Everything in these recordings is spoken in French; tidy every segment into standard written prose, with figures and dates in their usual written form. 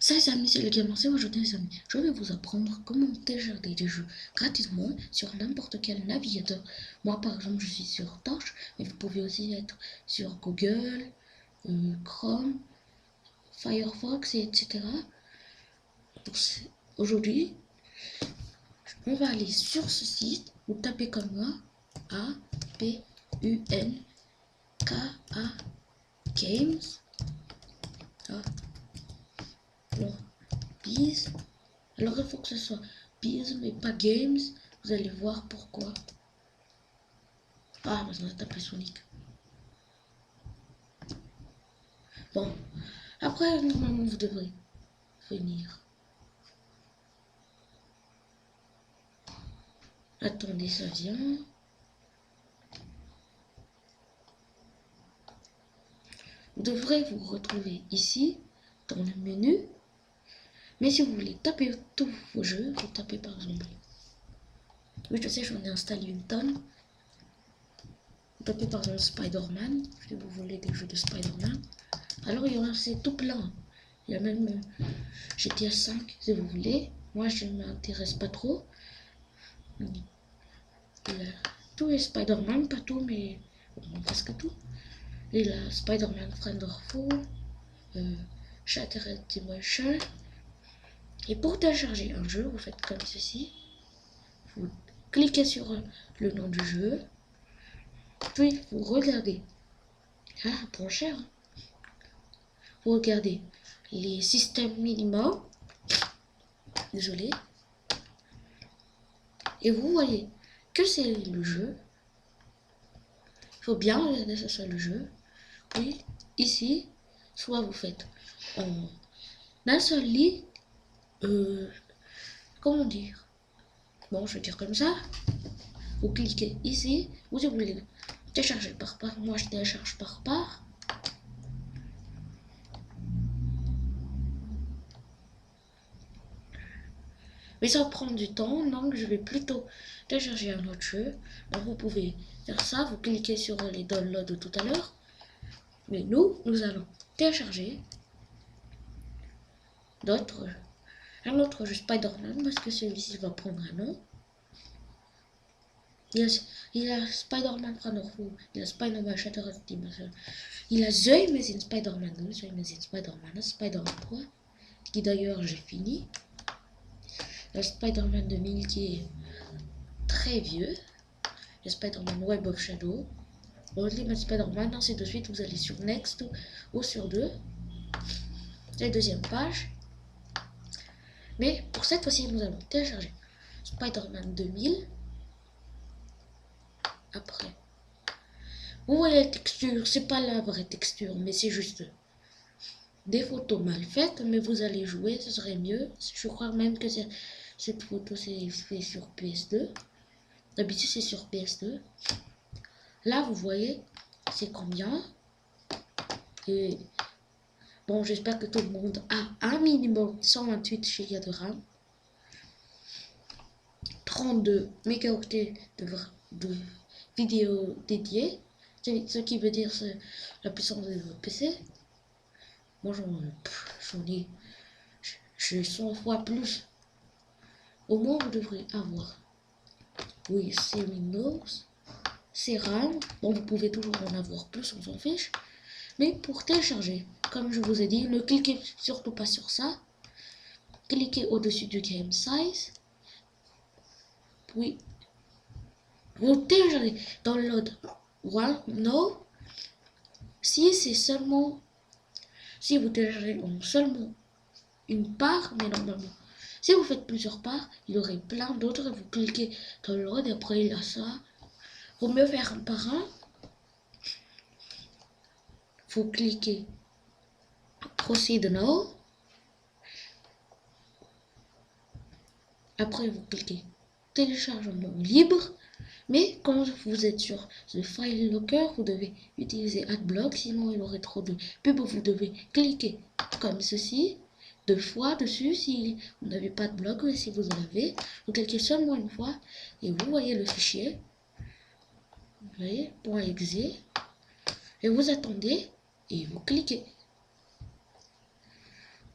Ça les amis, c'est le Gamer. Aujourd'hui les amis, je vais vous apprendre comment télécharger des jeux gratuitement sur n'importe quel navigateur. Moi par exemple je suis sur Torch, mais vous pouvez aussi être sur Google, Chrome, Firefox, etc. Aujourd'hui, on va aller sur ce site, vous tapez comme moi, A-P-U-N-K-A Games. Alors, Biz. Alors il faut que ce soit Biz mais pas Games. Vous allez voir pourquoi. Ah, parce qu'on a tapé Sonic. Bon, après normalement vous devrez venir. Attendez, ça vient. Vous devrez vous retrouver ici dans le menu. Mais si vous voulez taper tous vos jeux, vous tapez par exemple. Oui, je sais, j'en ai installé une tonne. Vous tapez par exemple Spider-Man, si vous voulez des jeux de Spider-Man. Alors il y en a, c'est tout plein. Il y a même GTA 5 si vous voulez. Moi je ne m'intéresse pas trop. Il y a tous les Spider-Man, pas tout, mais bon, presque tout. Il y a Spider-Man Wonderful, Shattered Dimension. Et pour télécharger un jeu, vous faites comme ceci. Vous cliquez sur le nom du jeu. Puis vous regardez. Ah, trop cher. Vous regardez les systèmes minimums. Désolé. Et vous voyez que c'est le jeu. Il faut bien regarder que ce soit le jeu. Puis ici, soit vous faites en un seul lit. Comment dire? Bon, je vais dire comme ça. Vous cliquez ici. Vous voulez télécharger par part. Moi, je télécharge par part. Mais ça prend du temps, donc je vais plutôt télécharger un autre jeu. Donc vous pouvez faire ça, vous cliquez sur les downloads de tout à l'heure. Mais nous allons télécharger un autre jeu Spider-Man, parce que celui-ci va prendre un nom. Il y a Spider-Man Wonderful, il y a Spider-Man Shattered Dimension, il y a The Amazing Spider-Man 2, The Amazing Spider-Man, Spider-Man 3, qui d'ailleurs j'ai fini. Le Spider-Man 2000 qui est très vieux. Le Spider-Man Web of Shadow. Ultimate Spider-Man, ainsi de suite. Vous allez sur Next ou sur 2. La deuxième page. Mais pour cette fois-ci, nous allons télécharger Spider-Man 2000. Après, vous voyez la texture, c'est pas la vraie texture, mais c'est juste des photos mal faites. Mais vous allez jouer, ce serait mieux. Je crois même que cette photo c'est fait sur PS2. D'habitude c'est sur PS2. Là vous voyez c'est combien. Et bon, j'espère que tout le monde a un minimum 128 Go de RAM, 32 mégaoctets de vidéo dédiée, ce qui veut dire la puissance de votre PC. Moi j'en ai 100 fois plus. Au moins vous devrez avoir, oui, c'est Windows, c'est RAM. Bon, vous pouvez toujours en avoir plus, on s'en fiche. Mais pour télécharger, comme je vous ai dit, ne cliquez surtout pas sur ça. Cliquez au-dessus du game size. Puis, vous téléchargez download one no. Si vous téléchargez seulement une part, mais normalement, si vous faites plusieurs parts, il y aurait plein d'autres. Vous cliquez download et après il y a ça. Vaut mieux faire un par un. Vous cliquez Proceed now. Après, vous cliquez téléchargement libre. Mais quand vous êtes sur le file locker, vous devez utiliser AdBlock, sinon il aurait trop de pubs. Vous devez cliquer comme ceci 2 fois dessus si vous n'avez pas de bloc, mais si vous en avez, vous cliquez seulement une fois et vous voyez le fichier. Vous voyez, .exe, et vous attendez et vous cliquez.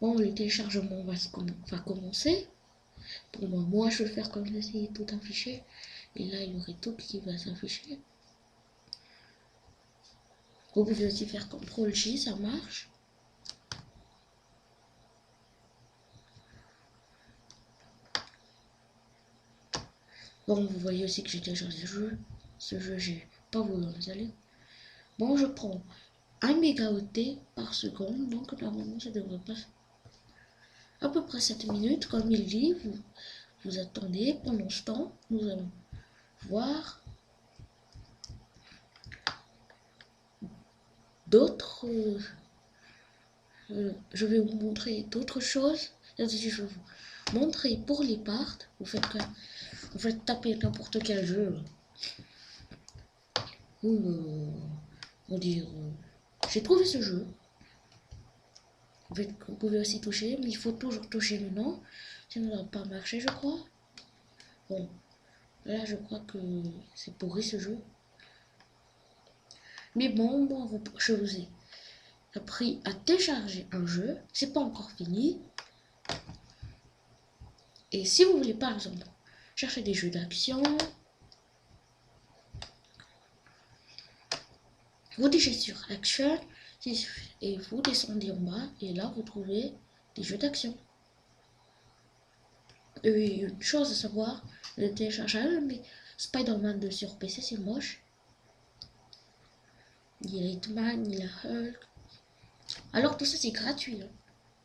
Bon, le téléchargement va commencer. Pour moi, je vais faire comme ceci, tout affiché. Et là, il y aurait tout qui va s'afficher. Vous pouvez aussi faire CTRL-J, ça marche. Bon, vous voyez aussi que j'ai téléchargé le jeu. Ce jeu, j'ai pas voulu l'installer. Bon, je prends 1 mégaoctet par seconde, donc normalement ça devrait pas à peu près 7 minutes, comme il dit. Vous attendez. Pendant ce temps, nous allons voir d'autres. Je vais vous montrer d'autres choses. Je vais vous montrer pour les parts. Vous faites taper n'importe quel jeu. On dire j'ai trouvé ce jeu. Vous pouvez aussi toucher, mais il faut toujours toucher maintenant. Sinon, ça ne va pas marcher, je crois. Bon, là, je crois que c'est pourri ce jeu. Mais bon, moi, je vous ai appris à télécharger un jeu. C'est pas encore fini. Et si vous voulez, par exemple, chercher des jeux d'action, vous touchez sur Action et vous descendez en bas. Et là, vous trouvez des jeux d'action. Et une chose à savoir, le téléchargeable, mais Spider-Man 2 sur PC, c'est moche. Il y a Hitman, il y a Hulk. Alors tout ça c'est gratuit.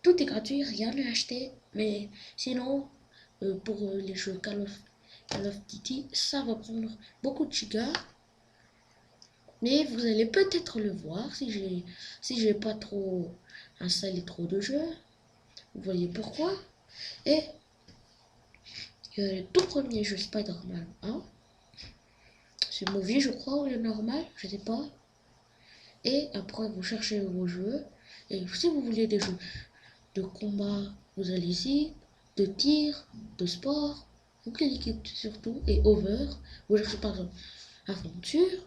Tout est gratuit, rien n'est acheté. Mais sinon, pour les jeux Call of Duty, ça va prendre beaucoup de gigas. Mais vous allez peut-être le voir si j'ai pas trop installé trop de jeux. Vous voyez pourquoi. Et le tout premier jeu Spider-Man 1. C'est Movie, je crois, ou le normal, je sais pas. Et après, vous cherchez vos jeux. Et si vous voulez des jeux de combat, vous allez ici, de tir, de sport. Vous cliquez sur tout et over. Vous cherchez par exemple aventure.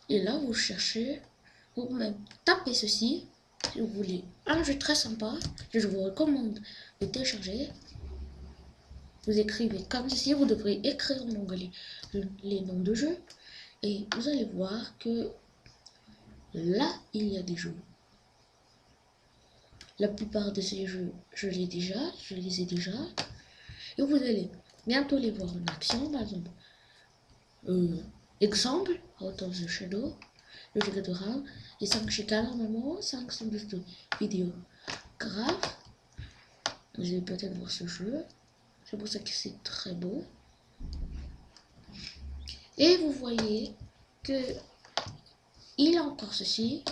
Et là, vous cherchez, vous même tapez ceci. Si vous voulez un jeu très sympa, je vous recommande de télécharger. Vous écrivez comme ceci, vous devrez écrire en anglais les noms de jeux. Et vous allez voir que là, il y a des jeux. La plupart de ces jeux, je les ai déjà. Et vous allez bientôt les voir en action. Par exemple, exemple, Out of the Shadow, le jeu de rang, les 5 gigas normalement, 5 sont de vidéo grave. Vous allez peut-être voir ce jeu. C'est pour ça que c'est très beau. Et vous voyez que il y a encore ceci.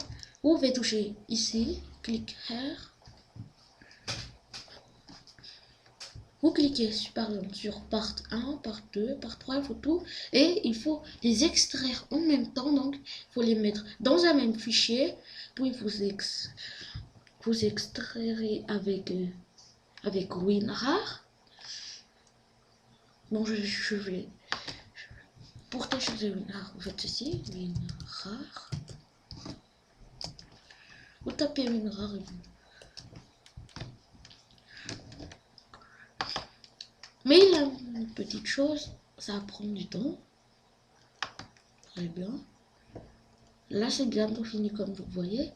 Vous pouvez toucher ici, clic here. Vous cliquez par exemple sur part 1, part 2, part 3, il faut tout. Et il faut les extraire en même temps. Donc, il faut les mettre dans un même fichier. Puis vous extrairez avec WinRAR. Bon, je vais... Pour télécharger WinRAR, vous faites ceci, WinRAR. Vous tapez WinRAR et vous... Mais il y a une petite chose, ça va prendre du temps. Très bien. Là, c'est bientôt fini comme vous voyez.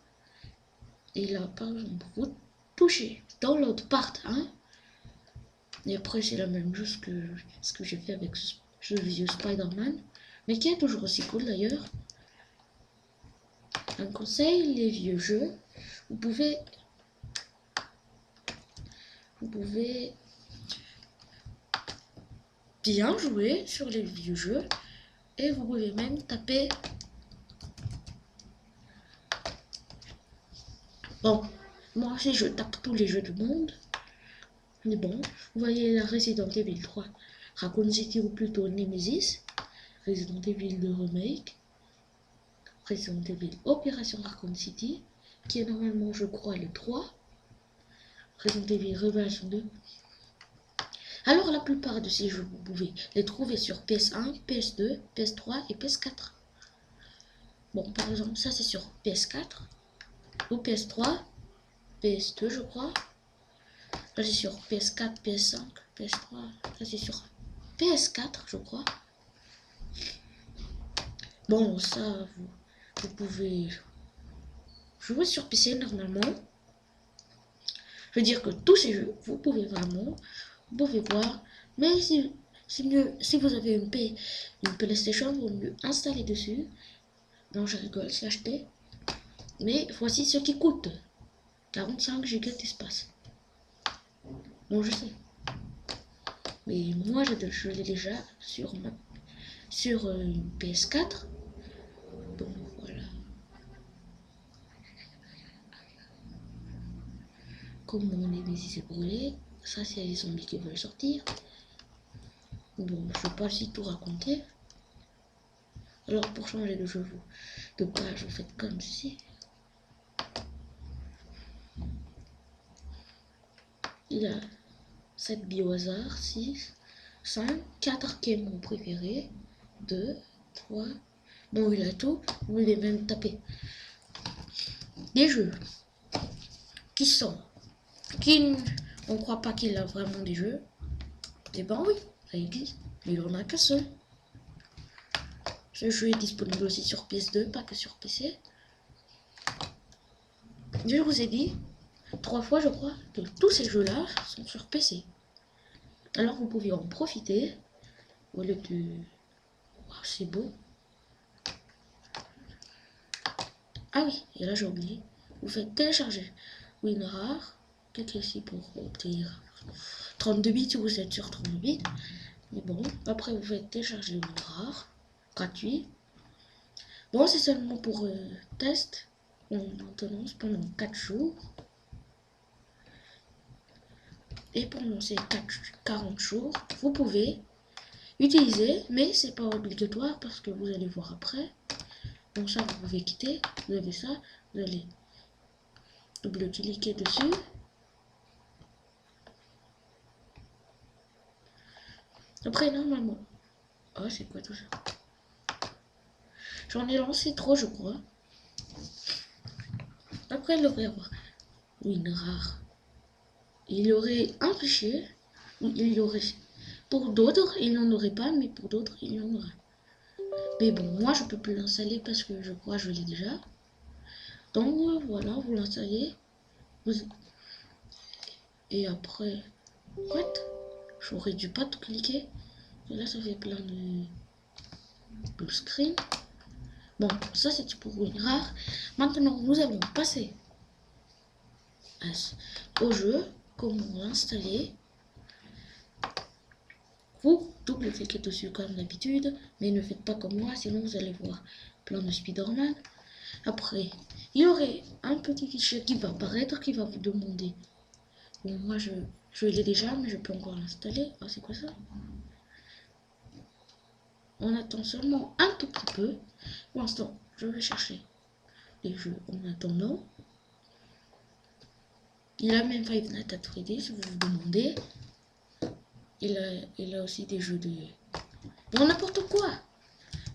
Et là, par exemple, vous touchez Download Part 1. Et après, c'est la même chose que ce que j'ai fait avec ce vieux Spider-Man. Mais qui est toujours aussi cool d'ailleurs. Un conseil, les vieux jeux, vous pouvez bien jouer sur les vieux jeux. Et vous pouvez même taper... Bon, moi aussi je tape tous les jeux du monde. Mais bon, vous voyez la Resident Evil 3, Raccoon City ou plutôt Nemesis, Resident Evil 2 Remake, Resident Evil Opération Raccoon City, qui est normalement je crois le 3, Resident Evil Révélation 2. Alors la plupart de ces jeux, vous pouvez les trouver sur PS1, PS2, PS3 et PS4. Bon, par exemple, ça c'est sur PS4. ou PS3, PS2 je crois. Là c'est sur PS4, PS5, PS3, là c'est sur PS4 je crois. Bon ça vous pouvez jouer sur PC normalement. Je veux dire que tous ces jeux, vous pouvez voir. Mais c'est mieux, si vous avez une PlayStation, vous mieux installer dessus. Non, je rigole, c'est acheté. Mais voici ce qui coûte. 45 Go d'espace. Bon, je sais. Mais moi, je l'ai déjà sur une PS4. Bon, voilà. Comme mon église s'est brûlée. Ça, c'est les zombies qui veulent sortir. Bon, je ne vais pas aussi tout raconter. Alors, pour changer de jeu de page, vous faites comme ceci. Il a 7 billes au hasard, 6, 5, 4 qui est mon préféré, 2, 3. Bon, il a tout. Vous pouvez même taper des jeux qui sont. On ne croit pas qu'il a vraiment des jeux. Eh ben oui, ça existe. Mais il en a qu'un seul. Ce jeu est disponible aussi sur PS2, pas que sur PC. Je vous ai dit 3 fois, je crois, que tous ces jeux-là sont sur PC. Alors vous pouvez en profiter au lieu de... Wow, c'est beau. Ah oui, et là j'ai oublié. Vous faites télécharger WinRAR. Cliquez ici pour obtenir 32 bits si vous êtes sur 32 bits. Mais bon, après vous faites télécharger WinRAR. Gratuit. Bon, c'est seulement pour test. Maintenance pendant 4 jours. Et pendant ces 40 jours, vous pouvez utiliser, mais c'est pas obligatoire parce que vous allez voir après. Donc ça, vous pouvez quitter. Vous avez ça, vous allez double-cliquer dessus. Après, normalement... Oh, c'est quoi tout ça? J'en ai lancé trop, je crois. Après, il devrait y avoir WinRAR. Il y aurait un fichier où il y aurait... Pour d'autres, il n'y en aurait pas, mais pour d'autres, il y en aurait. Mais bon, moi, je peux plus l'installer parce que je crois que je l'ai déjà. Donc, voilà, vous l'installez. Et après... What? J'aurais dû pas tout cliquer. Et là, ça fait plein de... blue screen. Bon, ça, c'est pour WinRAR. Maintenant, nous allons passer au jeu. Comment l'installer? Vous double-cliquez dessus comme d'habitude, mais ne faites pas comme moi, sinon vous allez voir plein de Spider-Man. Après, il y aurait un petit fichier qui va apparaître, qui va vous demander. Bon, moi je l'ai déjà, mais je peux encore l'installer. Ah, c'est quoi ça? On attend seulement un tout petit peu. Pour l'instant, je vais chercher les jeux en attendant. Il a même Five Nights at Freddy's, si vous vous demandez. Il a aussi des jeux de... Bon, n'importe quoi.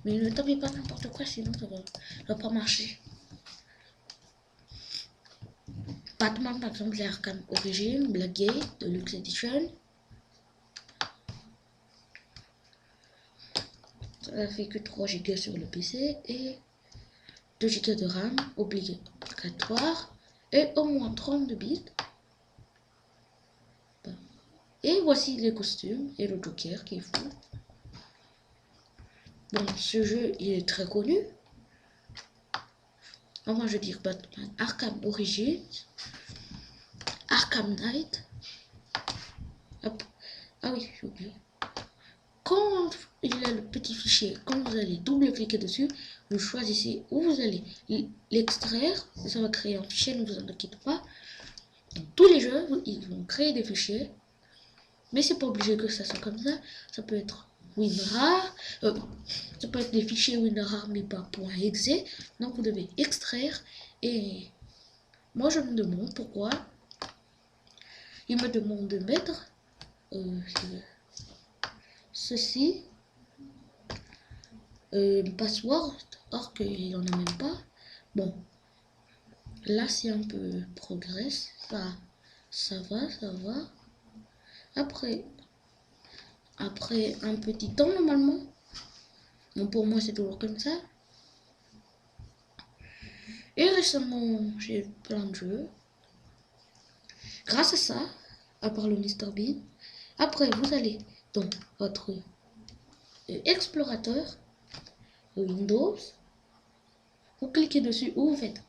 Mais ne tapez pas n'importe quoi, sinon ça va pas marcher. Batman, par exemple, les Arkham Origins, Blackgate, Deluxe Edition. Ça fait que 3 Go sur le PC et 2 Go de RAM obligatoire et au moins 32 bits. Et voici les costumes et le Joker qui est fou. Bon, ce jeu il est très connu. Enfin, je veux dire Batman, Arkham Origins, Arkham Knight. Hop. Ah oui, j'ai oublié. Quand il y a le petit fichier, quand vous allez double-cliquer dessus, vous choisissez où vous allez l'extraire. Ça va créer un fichier, ne vous en inquiétez pas. Dans tous les jeux, ils vont créer des fichiers. Mais c'est pas obligé que ça soit comme ça. Ça peut être WinRAR. Ça peut être des fichiers WinRAR mais pas .exe. Donc vous devez extraire. Et moi je me demande pourquoi il me demande de mettre ceci. Password. Or qu'il n'y en a même pas. Bon. Là, c'est un peu progresse. Ça va, ça va. Après un petit temps, normalement. Bon, pour moi, c'est toujours comme ça. Et récemment, j'ai plein de jeux. Grâce à ça, à part le Mr Bean, après, vous allez dans votre explorateur, Windows, vous cliquez dessus ou vous faites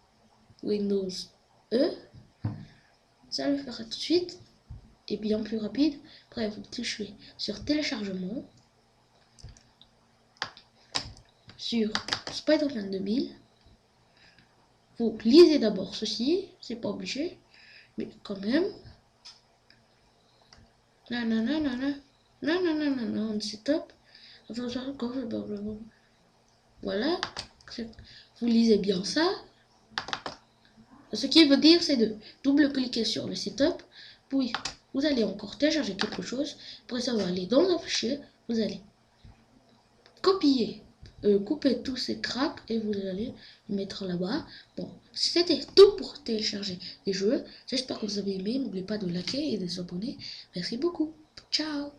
Windows E, ça le fera tout de suite et bien plus rapide. Après, vous touchez sur téléchargement, sur Spider-Man 2000. Vous lisez d'abord ceci, c'est pas obligé, mais quand même. On setup. Voilà. Vous lisez bien ça. Ce qui veut dire, c'est de double-cliquer sur le setup. Puis, vous allez encore télécharger quelque chose. Après ça, vous allez dans un fichier. Vous allez copier, couper tous ces cracks et vous allez les mettre là-bas. Bon, c'était tout pour télécharger les jeux. J'espère que vous avez aimé. N'oubliez pas de liker et de vous abonner. Merci beaucoup. Ciao.